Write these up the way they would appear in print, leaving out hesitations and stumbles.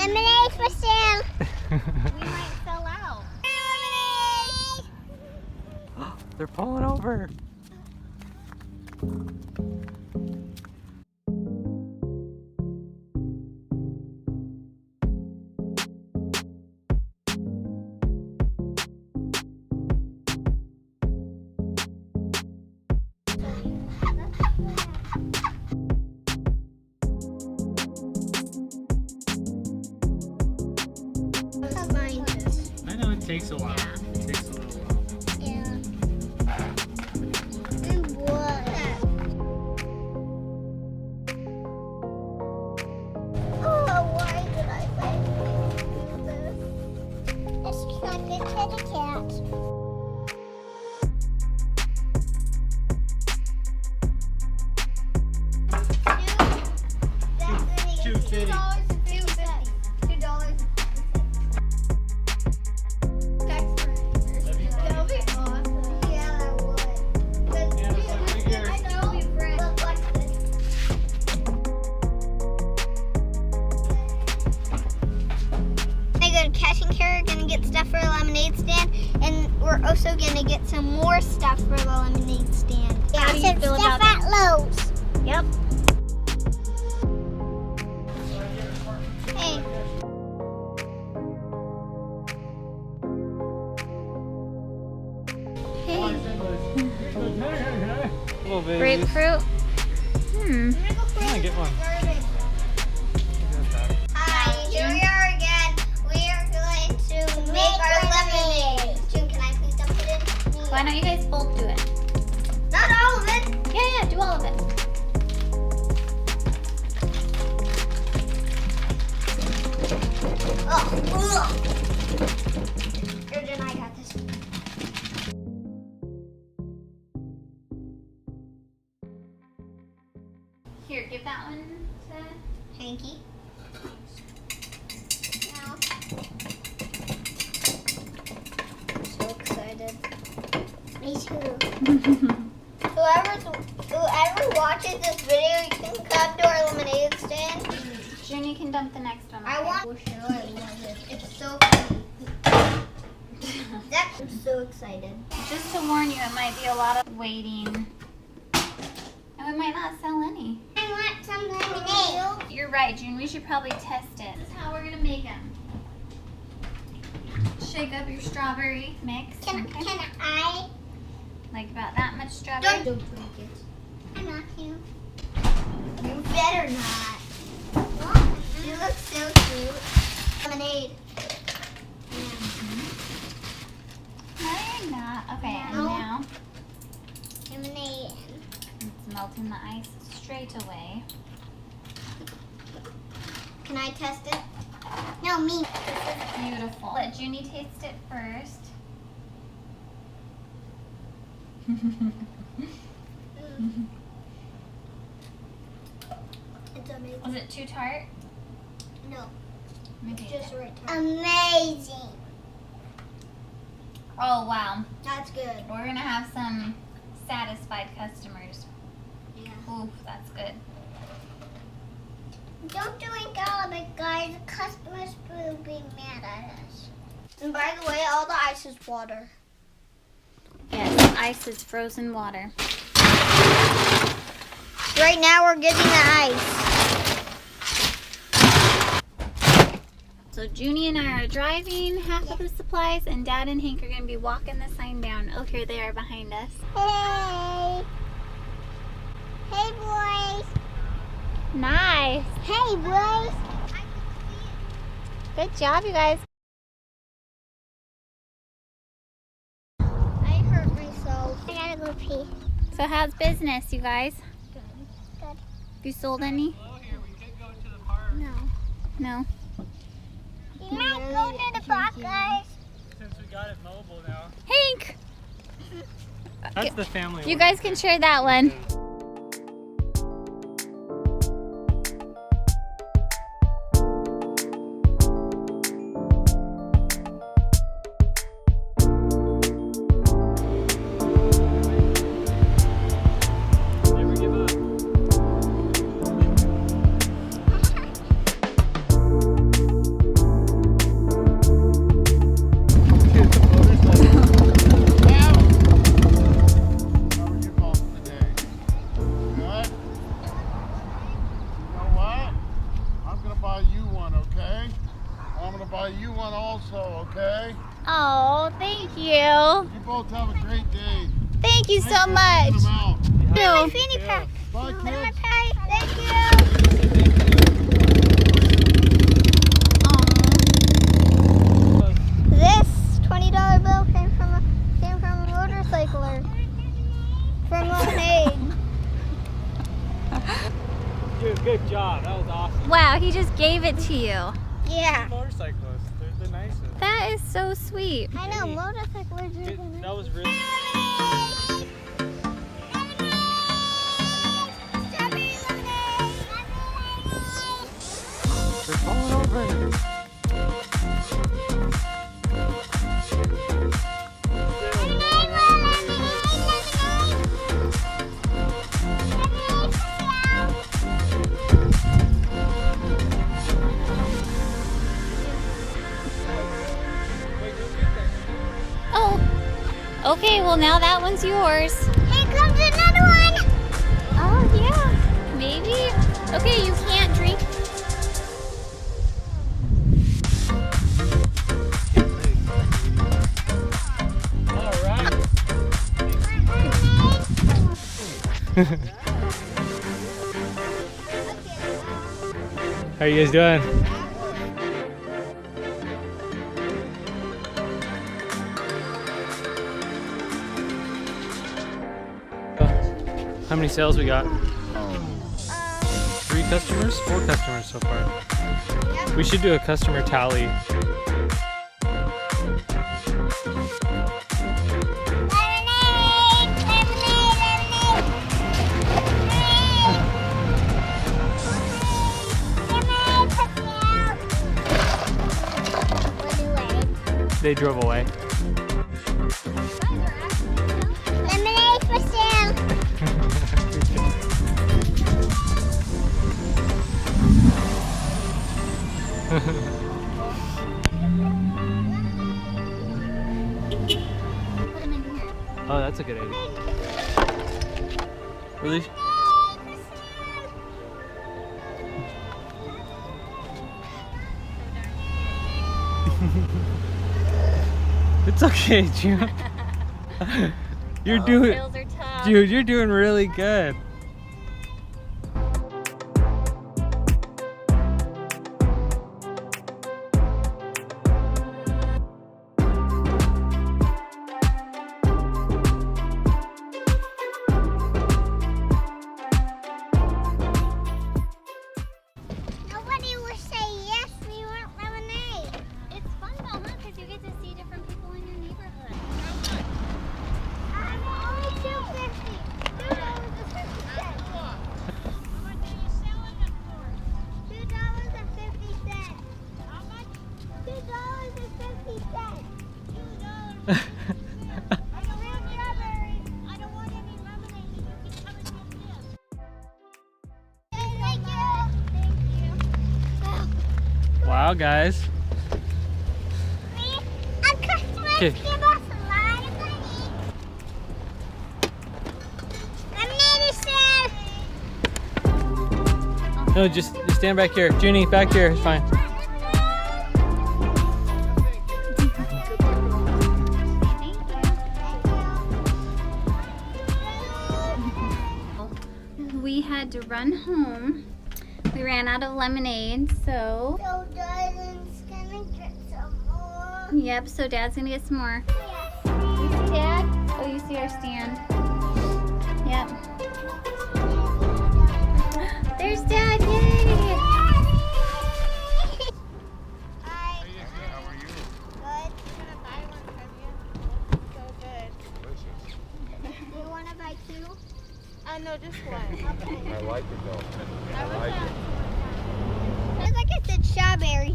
Lemonade for sale. We might sell out. Lemonade. They're pulling over. I know it takes a while. It takes a little while. Yeah. And what? Oh, why did I do this? It's like a kitty cat. $2.50. That'll be awesome. Yeah, that would. Yeah, it's like right here. I know. Look like this. I go to Cash and Carry. Gonna get stuff for a lemonade stand, and we're also gonna get some more stuff for the lemonade stand. How do you some feel stuff about at Lowe's. Yep. Hey. Little babies. Grapefruit. Come on, get one. Hi, here we are again. We are going to make our lemonade. June, can I please dump it in? Why don't you guys both do it? Not all of it. Yeah, do all of it. Oh, here, Jen, I got this. Here, give that one to... Hanky. Now. I'm so excited. Me too. Whoever watches this video, you can come to our lemonade stand. June, you can dump the next one. I okay? want. For sure, I love it. It's so funny. I'm so excited. Just to warn you, it might be a lot of waiting. And we might not sell any. I want some lemonade. You're right, June. We should probably test it. This is how we're going to make them. Shake up your strawberry mix. Can okay? I? Like about that much strawberry. Don't break it. I'm not you. You better not. You look so cute. Lemonade. No, you're not. Okay, and No. now Lemonade. it's melting the ice straight away. Can I test it? No, me. Beautiful. Let Junie taste it first. It's amazing. Was it too tart? No, Maybe. just right. Amazing. Oh, wow. That's good. We're going to have some satisfied customers. Yeah. Ooh, that's good. Don't drink all of it, guys. The customers will be mad at us. And by the way, all the ice is water. Yes, ice is frozen water. Right now, we're getting the ice. So Junie and I are driving half of the supplies, and Dad and Hank are going to be walking the sign down. Oh, here they are behind us. Hey. Hey, boys. Nice. Hey, boys. Good job, you guys. I hurt myself. I gotta go pee. So how's business, you guys? Good. You sold any? Oh, here, we could go to the park. No. No. You might go to the park, guys. Since we got it mobile now. Hank! That's the family You one. guys can share that one. Never give up. buy you one also, okay? Oh, thank you. You both have a great day. Thank you Thanks so for much. taking them out. My Ew. fanny pack. Bye, Put in my kids. pack. Thank you. This $20 bill came from a motorcycler from Lemonade. Dude, good job. That was awesome. Wow, he just gave it to you. Yeah. Motorcyclists, they're the nicest. That is so sweet. I know motorcyclers are the That was really. Strawberry lemonade. They're falling over. Oh, okay, well now that one's yours. Here comes another one. Oh, yeah, maybe. Okay, you can't drink. All right. How you guys doing? How many sales we got? 3 customers? 4 customers so far. We should do a customer tally. They drove away. Lemonade for sale. Oh, that's a good idea. Really? It's okay, June. You're doing, Sales are tough. dude. You're doing really good. Nobody will say yes, we want lemonade. It's fun though, huh? Because you get to see different people in your neighborhood. Only $2.50. $2.50. How much? $2.50. I don't want strawberries. I don't want any lemonade. You can come and get this. Thank you. Thank you. Wow, guys. Our customers Okay. give us a lot of money. Lemonade is there. No, just stand back here, Junie. Back here, it's fine. We had to run home. We ran out of lemonade, so So Darlen's gonna get some more. yep, so Dad's gonna get some more. Yes. You see Dad? Oh, you see our stand. Yep. There's Dad, yay! Hi. How are you? Good. Gonna buy one from you. So good. Delicious. You wanna buy two? No, just one. I like it though. I like it. Feels like it said strawberry.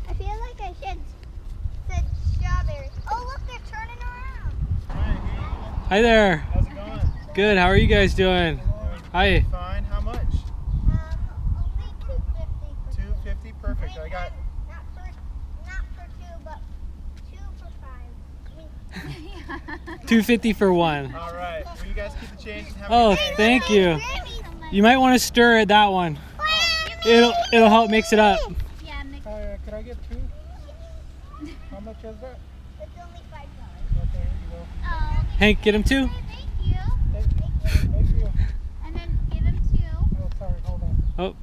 I feel like I should said strawberry. Oh look, they're turning around. Hi there. How's it going? Good. How are you guys doing? Hi. Fine. How much? Only $2.50. $2.50. Perfect. I got. Not for two, but 2 for $5. $2.50 for one. All right. Will you guys keep the change and have a Oh, good day? thank you. You might want to stir it that one. It'll help mix it up. Yeah, mix Could I I get 2? How much is that? It's only $5. Okay, here you go. Oh, Hank, get him too. thank you. Thank you. And then give him 2. Oh, sorry, hold on. Oh,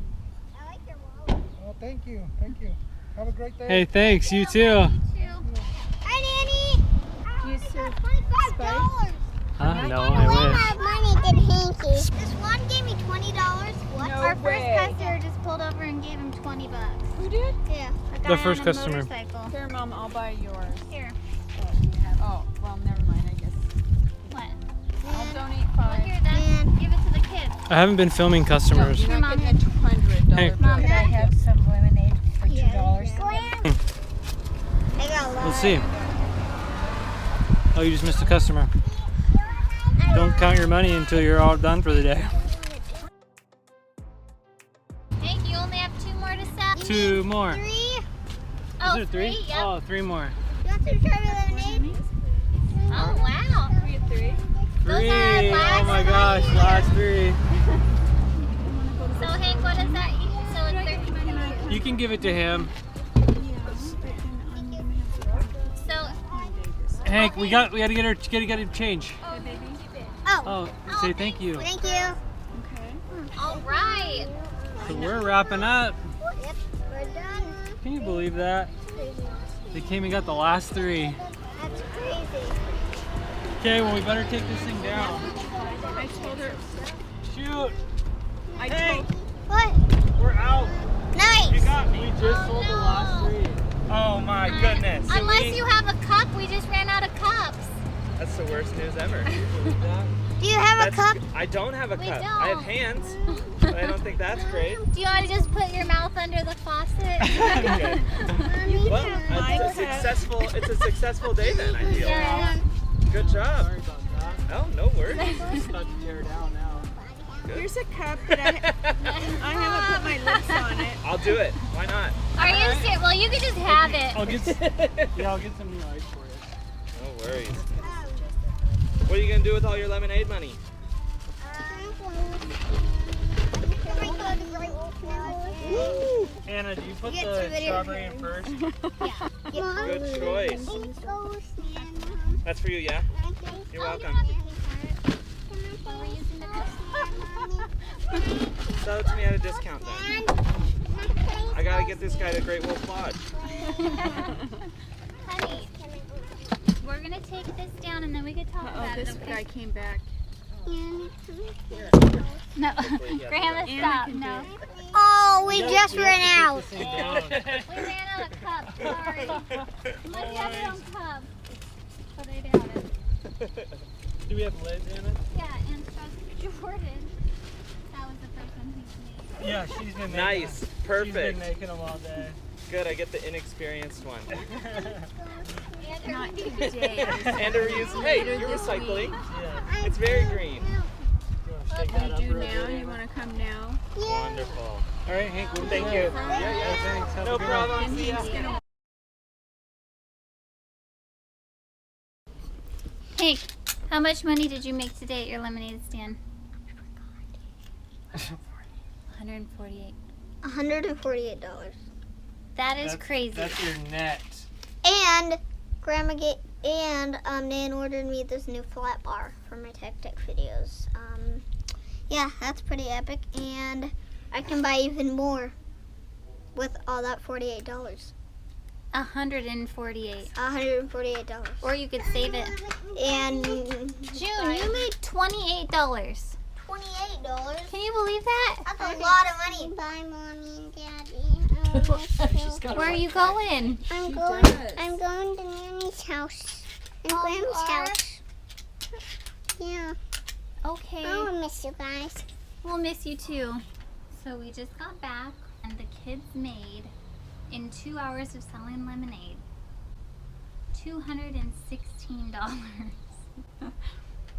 I like your wallet. Oh, thank you. Thank you. Have a great day. hey, thanks. You too. Hi, Nanny. Do you serve $25. Huh? No, I I way wish. more money than Hanky. This one gave me $20. What? No Our way. first customer just pulled over and gave him $20. Who did? Yeah. A guy The first on a customer. motorcycle. Here, Mom, I'll buy yours. Here. Oh, well, never mind, I guess. What? I'll donate Well, 5. here, then. Give it to the kids. I haven't been filming customers. You're not getting a $200 Hey. bill. Mom, Could I have some lemonade for $2? I got a lot. Let's see. Oh, you just missed a customer. Don't count your money until you're all done for the day. Hank, you only have 2 more to sell? 2 more. 3. Oh, Is there 3? Yep. Oh, 3 more. You want some strawberry lemonade? Oh, wow. 3? Those 3. are Oh last my gosh, three. last 3. So, Hank, what is that? So it's 13. You can give it to him. So, Hank, we gotta get her change. Oh. Oh, say thank you. Thank you. all right. So we're wrapping up. Yep, we're done. Can you believe that? They came and got the last 3. That's crazy. Okay, well we better take this thing down. I told her. Shoot! I Hey, told What? we're out. Nice. You got me. We just sold the last 3. Oh my goodness. Unless you have a cup, we just ran out of cups. That's the worst news ever. Do you have a cup? I don't have a We cup. don't. I have hands. But I don't think that's great. Do you want to just put your mouth under the faucet? Good. Well, it's a successful day then, I feel. Yeah. Good job. Sorry about that. Oh, no worries. It's about to tear down now. Here's a cup that I haven't put my lips on it. I'll do it. Why not? Are you serious? Well, you can just have it. I'll get I'll get some new ice for you. No worries. What are you going to do with all your lemonade money? Anna, do you put Get the to video. strawberry in first? Good choice. That's for you, yeah? You're welcome. Sell it to me at a discount then. I gotta get this guy to Great Wolf Lodge. Honey, we're going to take this down and then we can talk Oh, about this it. guy came back. No, Grandma, stop. No. Oh, we just ran out. We ran out of cups. Sorry. Unless you have your own cup. But I doubt it. Do we have lids, Anna? Yeah, and so Jordan. That was the first one he's made. Yeah, she's been making Nice. them. She's been Perfect. making them all day. Good, I get the inexperienced one. Not today. And a reuse. Hey, you're recycling. Yeah. It's very green. You want to shake that You up do real now? good, You Anna? want to come now? Wonderful. All right, Hank. We'll Thank do you. it. Yeah, thanks. Have a No good one. problem. And See ya. he's gonna Hank, how much money did you make today at your lemonade stand? 148. $148. That is crazy. That's your net. And Grandma Nan ordered me this new flat bar for my tech videos. Yeah, that's pretty epic, and I can buy even more with all that $48. $148. $148. Or you could save it. And June, you made $28. $28. Can you believe that? That's a lot of money. Bye, Mommy and Daddy. Where are you going? I'm going to Nanny's house and Grandma's house. Yeah. Okay. I will miss you guys. We'll miss you too. So we just got back and the kids made, in 2 hours of selling lemonade, $216.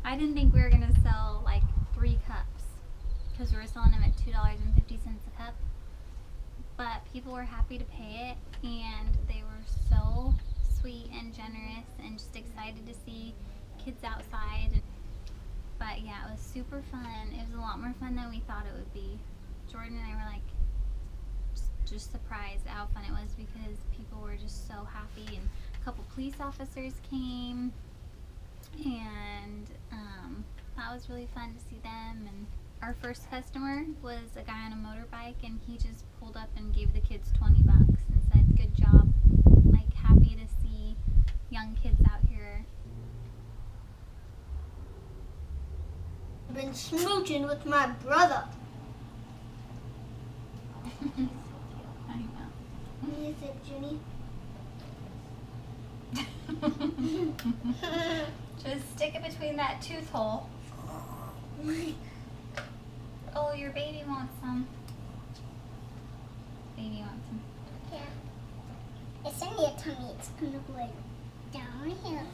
I didn't think we were going to sell like 3 cups because we were selling them at $2.50 a cup. But people were happy to pay it, and they were so sweet and generous and just excited to see kids outside. But yeah, it was super fun. It was a lot more fun than we thought it would be. Jordan and I were like, just surprised at how fun it was because people were just so happy, and a couple police officers came, and that was really fun to see them. And our first customer was a guy on a motorbike, and he just pulled up and gave the kids $20 and said, "Good job." Like, happy to see young kids out here. I've been smooching with my brother. I know. Music, Junie. Just stick it between that tooth hole. Oh, your baby wants some. Baby wants some. Yeah. It's only a tummy. It's gonna go like down here.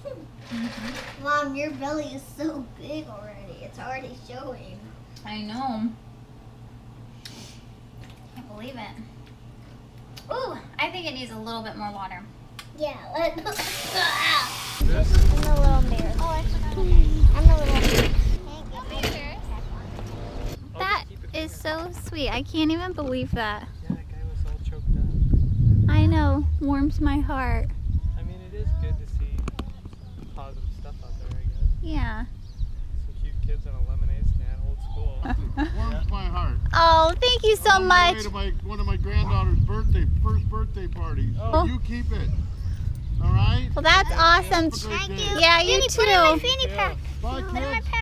Mom, your belly is so big already. It's already showing. I know. Can't believe it. Ooh, I think it needs a little bit more water. Yeah. I'm a little embarrassed. Oh, I'm a little embarrassed. That is so sweet. I can't even believe that. Yeah, that guy was all choked up. I know. Warms my heart. I mean, it is good to see positive stuff out there, I guess. Yeah. Some cute kids in a lemonade stand, old school. Warms my heart. Oh, thank you so On my way much. to one of my granddaughter's first birthday parties. Oh. You keep it. All right? Well, that's awesome. Have a great day. Yeah, you Put it in my too. fanny pack. Bye, Put it in my kids. pack.